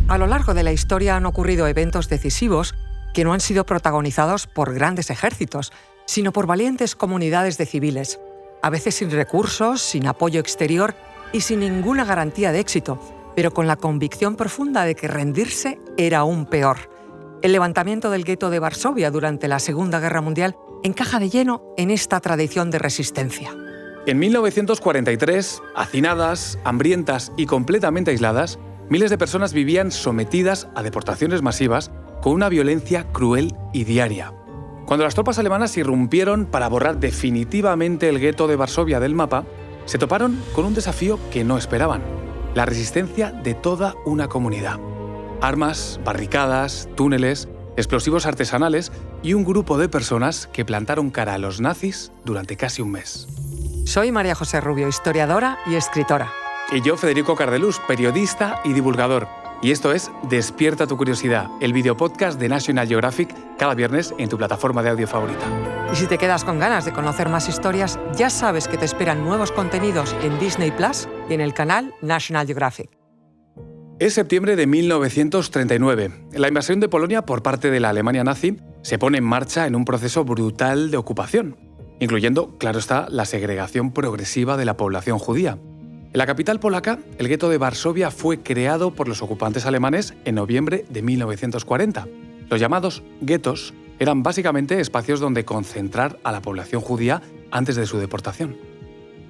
A lo largo de la historia han ocurrido eventos decisivos que no han sido protagonizados por grandes ejércitos, sino por valientes comunidades de civiles, a veces sin recursos, sin apoyo exterior y sin ninguna garantía de éxito, pero con la convicción profunda de que rendirse era aún peor. El levantamiento del gueto de Varsovia durante la Segunda Guerra Mundial encaja de lleno en esta tradición de resistencia. En 1943, hacinadas, hambrientas y completamente aisladas, miles de personas vivían sometidas a deportaciones masivas con una violencia cruel y diaria. Cuando las tropas alemanas irrumpieron para borrar definitivamente el gueto de Varsovia del mapa, se toparon con un desafío que no esperaban: la resistencia de toda una comunidad. Armas, barricadas, túneles, explosivos artesanales y un grupo de personas que plantaron cara a los nazis durante casi un mes. Soy María José Rubio, historiadora y escritora. Y yo, Federico Cardelús, periodista y divulgador. Y esto es Despierta tu curiosidad, el videopodcast de National Geographic, cada viernes en tu plataforma de audio favorita. Y si te quedas con ganas de conocer más historias, ya sabes que te esperan nuevos contenidos en Disney Plus y en el canal National Geographic. Es septiembre de 1939. La invasión de Polonia por parte de la Alemania nazi se pone en marcha en un proceso brutal de ocupación, incluyendo, claro está, la segregación progresiva de la población judía. En la capital polaca, el gueto de Varsovia fue creado por los ocupantes alemanes en noviembre de 1940. Los llamados guetos eran básicamente espacios donde concentrar a la población judía antes de su deportación.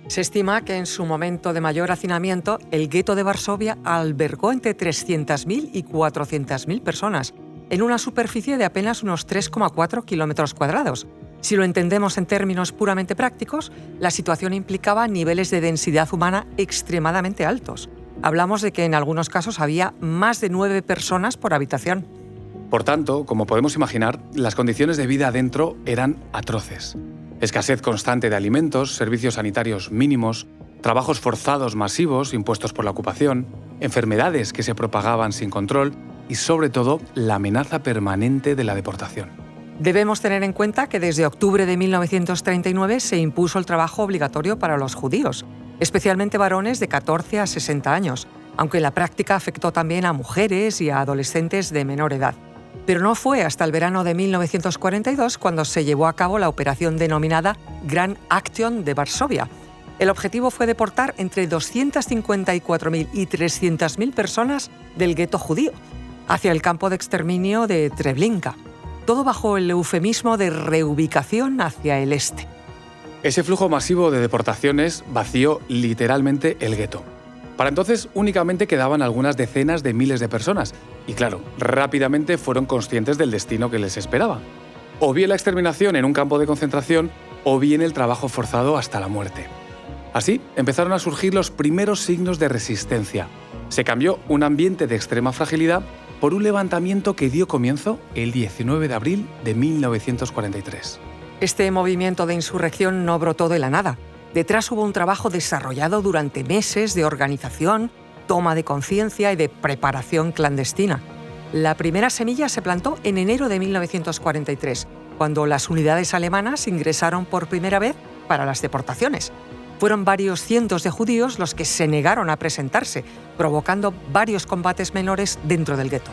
Se estima que en su momento de mayor hacinamiento, el gueto de Varsovia albergó entre 300.000 y 400.000 personas, en una superficie de apenas unos 3,4 kilómetros cuadrados. Si lo entendemos en términos puramente prácticos, la situación implicaba niveles de densidad humana extremadamente altos. Hablamos de que en algunos casos había más de 9 personas por habitación. Por tanto, como podemos imaginar, las condiciones de vida adentro eran atroces. Escasez constante de alimentos, servicios sanitarios mínimos, trabajos forzados masivos impuestos por la ocupación, enfermedades que se propagaban sin control y, sobre todo, la amenaza permanente de la deportación. Debemos tener en cuenta que desde octubre de 1939 se impuso el trabajo obligatorio para los judíos, especialmente varones de 14 a 60 años, aunque en la práctica afectó también a mujeres y a adolescentes de menor edad. Pero no fue hasta el verano de 1942 cuando se llevó a cabo la operación denominada Grand Action de Varsovia. El objetivo fue deportar entre 254.000 y 300.000 personas del gueto judío hacia el campo de exterminio de Treblinka, todo bajo el eufemismo de reubicación hacia el este. Ese flujo masivo de deportaciones vació literalmente el gueto. Para entonces únicamente quedaban algunas decenas de miles de personas y, claro, rápidamente fueron conscientes del destino que les esperaba. O bien la exterminación en un campo de concentración o bien el trabajo forzado hasta la muerte. Así empezaron a surgir los primeros signos de resistencia. Se cambió un ambiente de extrema fragilidad por un levantamiento que dio comienzo el 19 de abril de 1943. Este movimiento de insurrección no brotó de la nada. Detrás hubo un trabajo desarrollado durante meses de organización, toma de conciencia y de preparación clandestina. La primera semilla se plantó en enero de 1943, cuando las unidades alemanas ingresaron por primera vez para las deportaciones. Fueron varios cientos de judíos los que se negaron a presentarse, provocando varios combates menores dentro del gueto.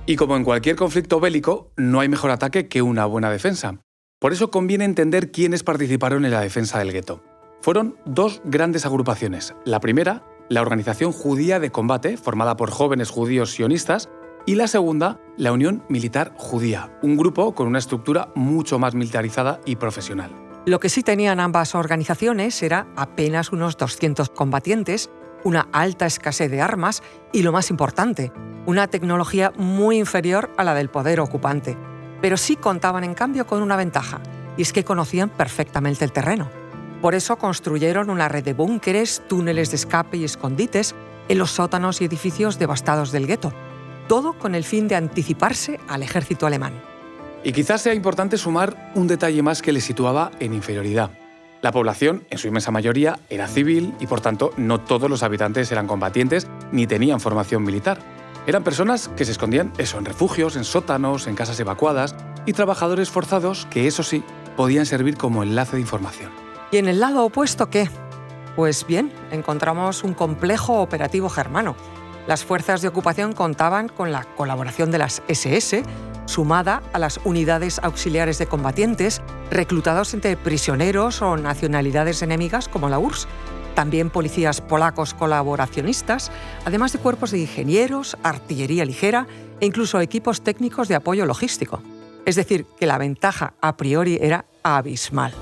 Y como en cualquier conflicto bélico, no hay mejor ataque que una buena defensa. Por eso conviene entender quiénes participaron en la defensa del gueto. Fueron dos grandes agrupaciones. La primera, la Organización Judía de Combate, formada por jóvenes judíos sionistas, y la segunda, la Unión Militar Judía, un grupo con una estructura mucho más militarizada y profesional. Lo que sí tenían ambas organizaciones era apenas unos 200 combatientes, una alta escasez de armas y, lo más importante, una tecnología muy inferior a la del poder ocupante. Pero sí contaban, en cambio, con una ventaja, y es que conocían perfectamente el terreno. Por eso construyeron una red de búnkeres, túneles de escape y escondites en los sótanos y edificios devastados del gueto, todo con el fin de anticiparse al ejército alemán. Y quizás sea importante sumar un detalle más que les situaba en inferioridad. La población, en su inmensa mayoría, era civil y, por tanto, no todos los habitantes eran combatientes ni tenían formación militar. Eran personas que se escondían en refugios, en sótanos, en casas evacuadas y trabajadores forzados que, eso sí, podían servir como enlace de información. ¿Y en el lado opuesto qué? Pues bien, encontramos un complejo operativo germano. Las fuerzas de ocupación contaban con la colaboración de las SS, sumada a las unidades auxiliares de combatientes, reclutados entre prisioneros o nacionalidades enemigas como la URSS. También policías polacos colaboracionistas, además de cuerpos de ingenieros, artillería ligera e incluso equipos técnicos de apoyo logístico. Es decir, que la ventaja a priori era abismal.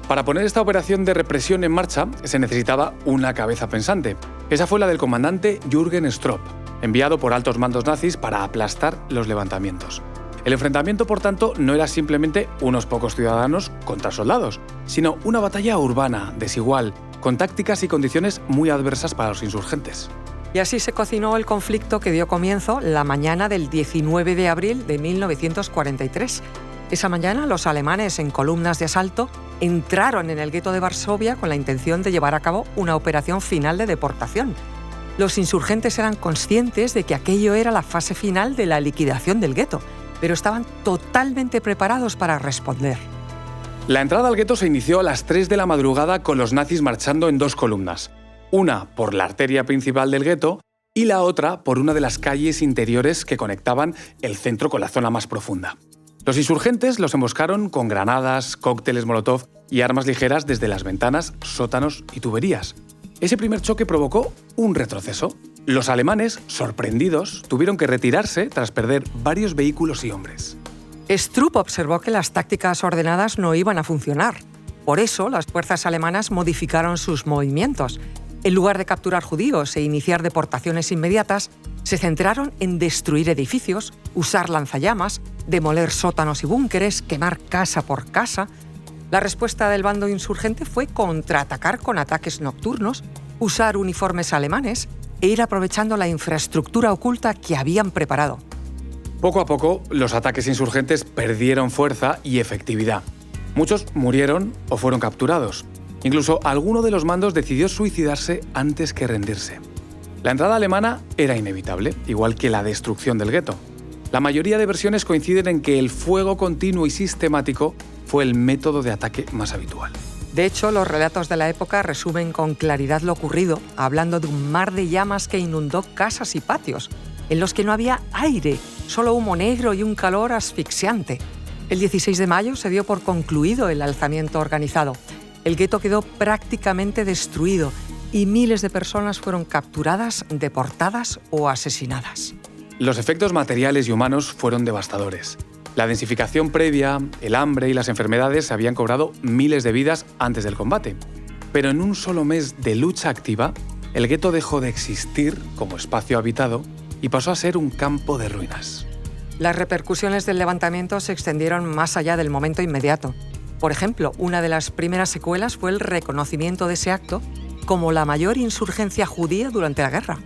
Para poner esta operación de represión en marcha se necesitaba una cabeza pensante. Esa fue la del comandante Jürgen Stroop, enviado por altos mandos nazis para aplastar los levantamientos. El enfrentamiento, por tanto, no era simplemente unos pocos ciudadanos contra soldados, sino una batalla urbana, desigual, con tácticas y condiciones muy adversas para los insurgentes. Y así se cocinó el conflicto que dio comienzo la mañana del 19 de abril de 1943. Esa mañana, los alemanes, en columnas de asalto, entraron en el gueto de Varsovia con la intención de llevar a cabo una operación final de deportación. Los insurgentes eran conscientes de que aquello era la fase final de la liquidación del gueto, pero estaban totalmente preparados para responder. La entrada al gueto se inició a las 3 de la madrugada con los nazis marchando en 2 columnas, una por la arteria principal del gueto y la otra por una de las calles interiores que conectaban el centro con la zona más profunda. Los insurgentes los emboscaron con granadas, cócteles Molotov y armas ligeras desde las ventanas, sótanos y tuberías. Ese primer choque provocó un retroceso. Los alemanes, sorprendidos, tuvieron que retirarse tras perder varios vehículos y hombres. Stroop observó que las tácticas ordenadas no iban a funcionar. Por eso, las fuerzas alemanas modificaron sus movimientos. En lugar de capturar judíos e iniciar deportaciones inmediatas, se centraron en destruir edificios, usar lanzallamas, demoler sótanos y búnkeres, quemar casa por casa. La respuesta del bando insurgente fue contraatacar con ataques nocturnos, usar uniformes alemanes e ir aprovechando la infraestructura oculta que habían preparado. Poco a poco, los ataques insurgentes perdieron fuerza y efectividad. Muchos murieron o fueron capturados. Incluso alguno de los mandos decidió suicidarse antes que rendirse. La entrada alemana era inevitable, igual que la destrucción del gueto. La mayoría de versiones coinciden en que el fuego continuo y sistemático fue el método de ataque más habitual. De hecho, los relatos de la época resumen con claridad lo ocurrido, hablando de un mar de llamas que inundó casas y patios, en los que no había aire, solo humo negro y un calor asfixiante. El 16 de mayo se dio por concluido el alzamiento organizado. El gueto quedó prácticamente destruido y miles de personas fueron capturadas, deportadas o asesinadas. Los efectos materiales y humanos fueron devastadores. La densificación previa, el hambre y las enfermedades habían cobrado miles de vidas antes del combate. Pero en un solo mes de lucha activa, el gueto dejó de existir como espacio habitado y pasó a ser un campo de ruinas. Las repercusiones del levantamiento se extendieron más allá del momento inmediato. Por ejemplo, una de las primeras secuelas fue el reconocimiento de ese acto como la mayor insurgencia judía durante la guerra.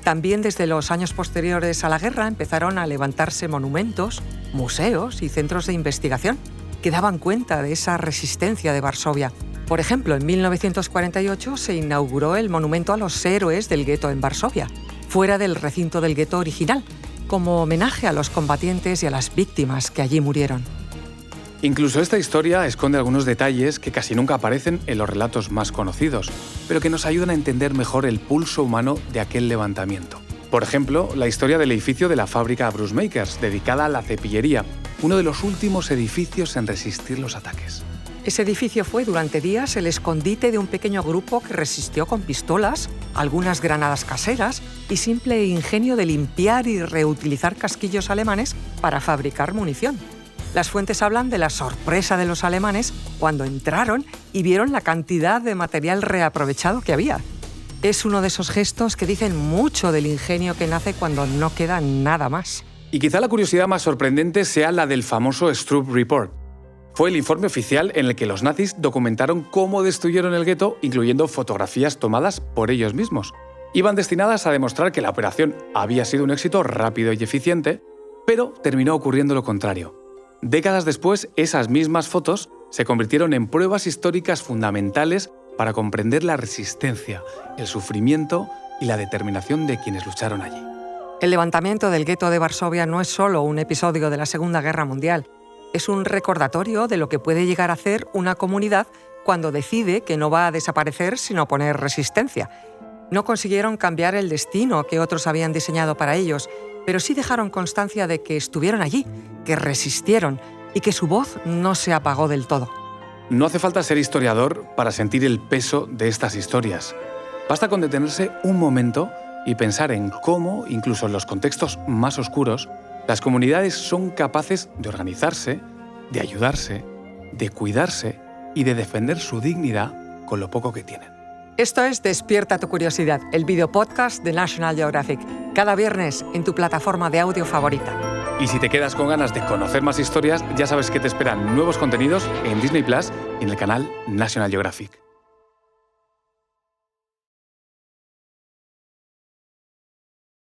También desde los años posteriores a la guerra empezaron a levantarse monumentos, museos y centros de investigación que daban cuenta de esa resistencia de Varsovia. Por ejemplo, en 1948 se inauguró el monumento a los héroes del gueto en Varsovia, fuera del recinto del gueto original, como homenaje a los combatientes y a las víctimas que allí murieron. Incluso esta historia esconde algunos detalles que casi nunca aparecen en los relatos más conocidos, pero que nos ayudan a entender mejor el pulso humano de aquel levantamiento. Por ejemplo, la historia del edificio de la fábrica Bruce Makers, dedicada a la cepillería, uno de los últimos edificios en resistir los ataques. Ese edificio fue durante días el escondite de un pequeño grupo que resistió con pistolas, algunas granadas caseras y simple ingenio de limpiar y reutilizar casquillos alemanes para fabricar munición. Las fuentes hablan de la sorpresa de los alemanes cuando entraron y vieron la cantidad de material reaprovechado que había. Es uno de esos gestos que dicen mucho del ingenio que nace cuando no queda nada más. Y quizá la curiosidad más sorprendente sea la del famoso Stroop Report. Fue el informe oficial en el que los nazis documentaron cómo destruyeron el gueto, incluyendo fotografías tomadas por ellos mismos. Iban destinadas a demostrar que la operación había sido un éxito rápido y eficiente, pero terminó ocurriendo lo contrario. Décadas después, esas mismas fotos se convirtieron en pruebas históricas fundamentales para comprender la resistencia, el sufrimiento y la determinación de quienes lucharon allí. El levantamiento del gueto de Varsovia no es solo un episodio de la Segunda Guerra Mundial, es un recordatorio de lo que puede llegar a hacer una comunidad cuando decide que no va a desaparecer sin oponer resistencia. No consiguieron cambiar el destino que otros habían diseñado para ellos, pero sí dejaron constancia de que estuvieron allí, que resistieron y que su voz no se apagó del todo. No hace falta ser historiador para sentir el peso de estas historias. Basta con detenerse un momento y pensar en cómo, incluso en los contextos más oscuros, las comunidades son capaces de organizarse, de ayudarse, de cuidarse y de defender su dignidad con lo poco que tienen. Esto es Despierta tu curiosidad, el videopodcast de National Geographic, cada viernes en tu plataforma de audio favorita. Y si te quedas con ganas de conocer más historias, ya sabes que te esperan nuevos contenidos en Disney Plus y en el canal National Geographic.